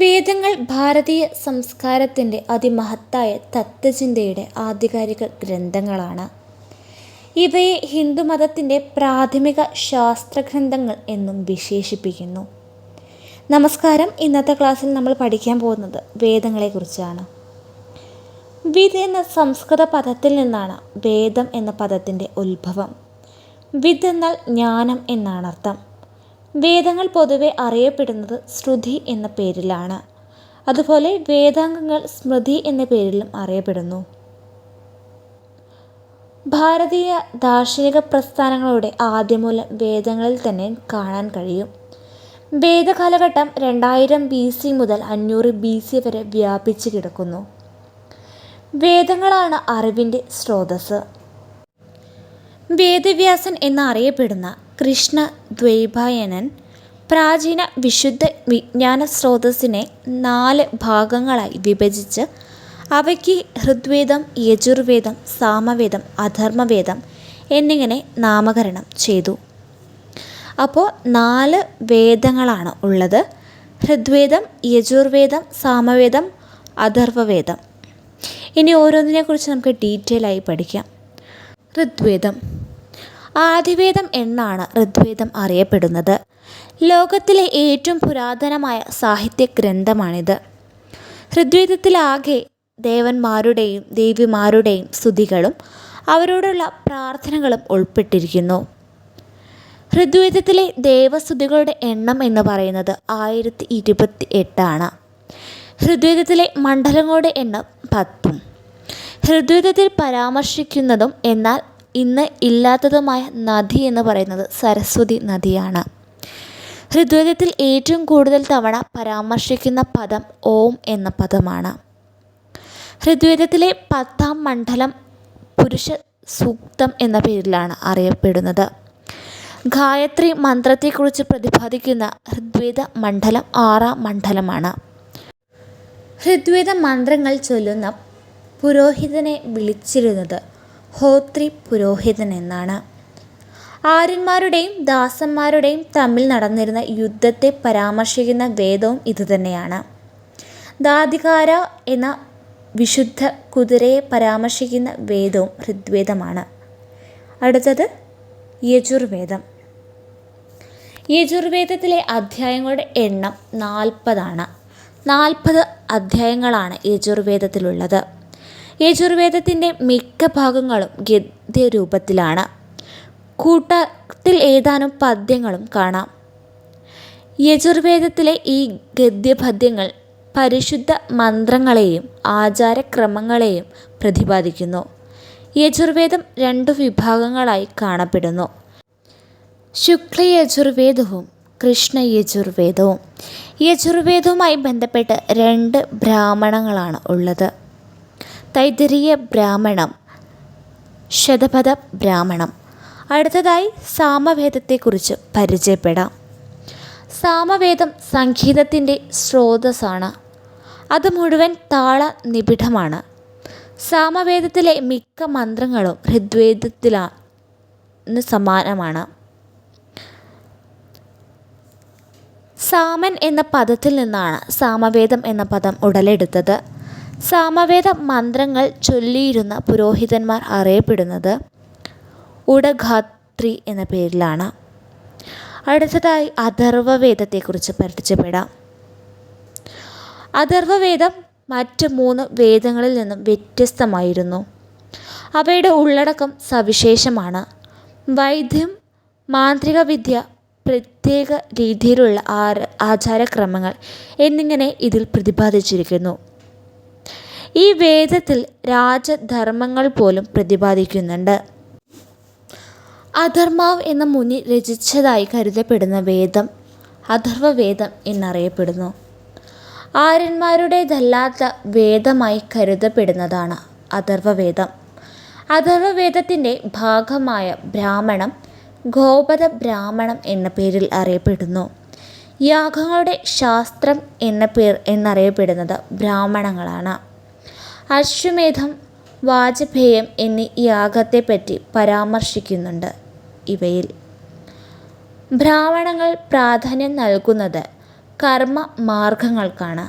വേദങ്ങൾ ഭാരതീയ സംസ്കാരത്തിൻ്റെ അതിമഹത്തായ തത്വചിന്തയുടെ ആധികാരിക ഗ്രന്ഥങ്ങളാണ്. ഇവയെ ഹിന്ദുമതത്തിൻ്റെ പ്രാഥമിക ശാസ്ത്രഗ്രന്ഥങ്ങൾ എന്നും വിശേഷിപ്പിക്കുന്നു. നമസ്കാരം. ഇന്നത്തെ ക്ലാസ്സിൽ നമ്മൾ പഠിക്കാൻ പോകുന്നത് വേദങ്ങളെക്കുറിച്ചാണ്. വിദ് എന്ന സംസ്കൃത പദത്തിൽ നിന്നാണ് വേദം എന്ന പദത്തിൻ്റെ ഉത്ഭവം. വിദ് എന്നാൽ ജ്ഞാനം എന്നാണ് അർത്ഥം. വേദങ്ങൾ പൊതുവെ അറിയപ്പെടുന്നത് ശ്രുതി എന്ന പേരിലാണ്. അതുപോലെ വേദാംഗങ്ങൾ സ്മൃതി എന്ന പേരിലും അറിയപ്പെടുന്നു. ഭാരതീയ ദാർശനിക പ്രസ്ഥാനങ്ങളുടെ ആദ്യമൂലം വേദങ്ങളിൽ തന്നെ കാണാൻ കഴിയും. വേദകാലഘട്ടം 2000 BC മുതൽ 500 BC വരെ വ്യാപിച്ചു കിടക്കുന്നു. വേദങ്ങളാണ് അറിവിൻ്റെ സ്രോതസ്. വേദവ്യാസൻ എന്നറിയപ്പെടുന്ന കൃഷ്ണദ്വൈപായനൻ പ്രാചീന വിശുദ്ധ വിജ്ഞാന സ്രോതസ്സിനെ 4 ഭാഗങ്ങളായി വിഭജിച്ച് അവയ്ക്ക് ഋഗ്വേദം, യജുർവേദം, സാമവേദം, അഥർവവേദം എന്നിങ്ങനെ നാമകരണം ചെയ്തു. അപ്പോൾ 4 വേദങ്ങളാണ് ഉള്ളത്: ഋഗ്വേദം, യജുർവേദം, സാമവേദം, അഥർവവേദം. ഇനി ഓരോന്നിനെക്കുറിച്ച് നമുക്ക് ഡീറ്റെയിൽ ആയി പഠിക്കാം. ഋഗ്വേദം. ആദിവേദം എന്നാണ് ഋഗ്വേദം അറിയപ്പെടുന്നത്. ലോകത്തിലെ ഏറ്റവും പുരാതനമായ സാഹിത്യ ഗ്രന്ഥമാണിത്. ഋഗ്വേദത്തിലാകെ ദേവന്മാരുടെയും ദേവിമാരുടെയും സ്തുതികളും അവരോടുള്ള പ്രാർത്ഥനകളും ഉൾപ്പെട്ടിരിക്കുന്നു. ഋഗ്വേദത്തിലെ ദേവസ്തുതികളുടെ എണ്ണം എന്ന് പറയുന്നത് 1028 ആണ്. ഋഗ്വേദത്തിലെ മണ്ഡലങ്ങളുടെ എണ്ണം 10. ഋഗ്വേദത്തിൽ പരാമർശിക്കുന്നതും എന്നാൽ ഇന്ന് ഇല്ലാത്തതുമായ നദി എന്ന് പറയുന്നത് സരസ്വതി നദിയാണ്. ഋഗ്വേദത്തിൽ ഏറ്റവും കൂടുതൽ തവണ പരാമർശിക്കുന്ന പദം ഓം എന്ന പദമാണ്. ഋഗ്വേദത്തിലെ 10ാം മണ്ഡലം പുരുഷ സൂക്തം എന്ന പേരിലാണ് അറിയപ്പെടുന്നത്. ഗായത്രി മന്ത്രത്തെക്കുറിച്ച് പ്രതിപാദിക്കുന്ന ഋഗ്വേദ മണ്ഡലം 6ാം മണ്ഡലമാണ്. ഋഗ്വേദ മന്ത്രങ്ങൾ ചൊല്ലുന്ന പുരോഹിതനെ വിളിച്ചിരുന്നത് ഹോത്രി പുരോഹിതൻ എന്നാണ്. ആര്യന്മാരുടെയും ദാസന്മാരുടെയും തമ്മിൽ നടന്നിരുന്ന യുദ്ധത്തെ പരാമർശിക്കുന്ന വേദവും ഇതുതന്നെയാണ്. ദാതികാര എന്ന വിശുദ്ധ കുതിരയെ പരാമർശിക്കുന്ന വേദവും ഋഗ്വേദമാണ്. അടുത്തത് യജുർവേദം. യജുർവേദത്തിലെ അധ്യായങ്ങളുടെ എണ്ണം 40 ആണ്. 40 അധ്യായങ്ങളാണ് യജുർവേദത്തിലുള്ളത്. യജുർവേദത്തിൻ്റെ മിക്ക ഭാഗങ്ങളും ഗദ്യരൂപത്തിലാണ്. കൂട്ടത്തിൽ ഏതാനും പദ്യങ്ങളും കാണാം. യജുർവേദത്തിലെ ഈ ഗദ്യപദ്യങ്ങൾ പരിശുദ്ധ മന്ത്രങ്ങളെയും ആചാരക്രമങ്ങളെയും പ്രതിപാദിക്കുന്നു. യജുർവേദം 2 വിഭാഗങ്ങളായി കാണപ്പെടുന്നു: ശുക്ലയജുർവേദവും കൃഷ്ണയജുർവേദവും. യജുർവേദവുമായി ബന്ധപ്പെട്ട് 2 ബ്രാഹ്മണങ്ങളാണ് ഉള്ളത്: തൈത്തിരീയ ബ്രാഹ്മണം, ശതപഥ ബ്രാഹ്മണം. അടുത്തതായി സാമവേദത്തെക്കുറിച്ച് പരിചയപ്പെടാം. സാമവേദം സംഗീതത്തിൻ്റെ സ്രോതസ്സാണ്. അത് മുഴുവൻ താള നിബിഡമാണ്. സാമവേദത്തിലെ മിക്ക മന്ത്രങ്ങളും ഋഗ്വേദത്തിന് സമാനമാണ്. സാമൻ എന്ന പദത്തിൽ നിന്നാണ് സാമവേദം എന്ന പദം ഉടലെടുത്തത്. സാമവേദ മന്ത്രങ്ങൾ ചൊല്ലിയിരുന്ന പുരോഹിതന്മാർ അറിയപ്പെടുന്നത് ഉടഗാത്രി എന്ന പേരിലാണ്. അടുത്തതായി അഥർവവേദത്തെക്കുറിച്ച് പരിചയപ്പെടാം. അഥർവവേദം മറ്റ് 3 വേദങ്ങളിൽ നിന്നും വ്യത്യസ്തമായിരുന്നു. അവയുടെ ഉള്ളടക്കം സവിശേഷമാണ്. വൈദ്യം, മാന്ത്രിക വിദ്യ, പ്രത്യേക രീതിയിലുള്ള ആചാരക്രമങ്ങൾ എന്നിങ്ങനെ ഇതിൽ പ്രതിപാദിച്ചിരിക്കുന്നു. ഈ വേദത്തിൽ രാജധർമ്മങ്ങൾ പോലും പ്രതിപാദിക്കുന്നുണ്ട്. അഥർമാവ് എന്ന മുനി രചിച്ചതായി കരുതപ്പെടുന്ന വേദം അഥർവവേദം എന്നറിയപ്പെടുന്നു. ആര്യന്മാരുടേതല്ലാത്ത വേദമായി കരുതപ്പെടുന്നതാണ് അഥർവവേദം. അഥർവവേദത്തിൻ്റെ ഭാഗമായ ബ്രാഹ്മണം ഗോപദ ബ്രാഹ്മണം എന്ന പേരിൽ അറിയപ്പെടുന്നു. യാഗങ്ങളുടെ ശാസ്ത്രം എന്നറിയപ്പെടുന്നത് ബ്രാഹ്മണങ്ങളാണ്. അശ്വമേധം, വാജപേയം എന്നീ യാഗത്തെപ്പറ്റി പരാമർശിക്കുന്നുണ്ട്. ഇവയിൽ ബ്രാഹ്മണങ്ങൾ പ്രാധാന്യം നൽകുന്നത് കർമ്മ മാർഗങ്ങൾക്കാണ്.